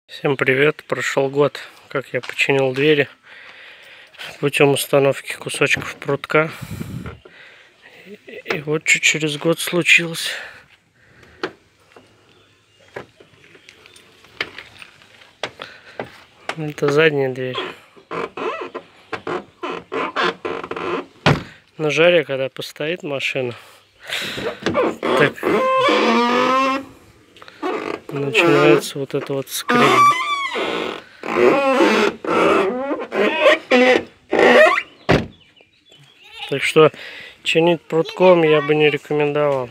Всем привет! Прошел год, как я починил двери путем установки кусочков прутка. И вот что через год случилось. Это задняя дверь. На жаре, когда постоит машина, так начинается вот это вот скрип. Так что чинить прутком я бы не рекомендовал.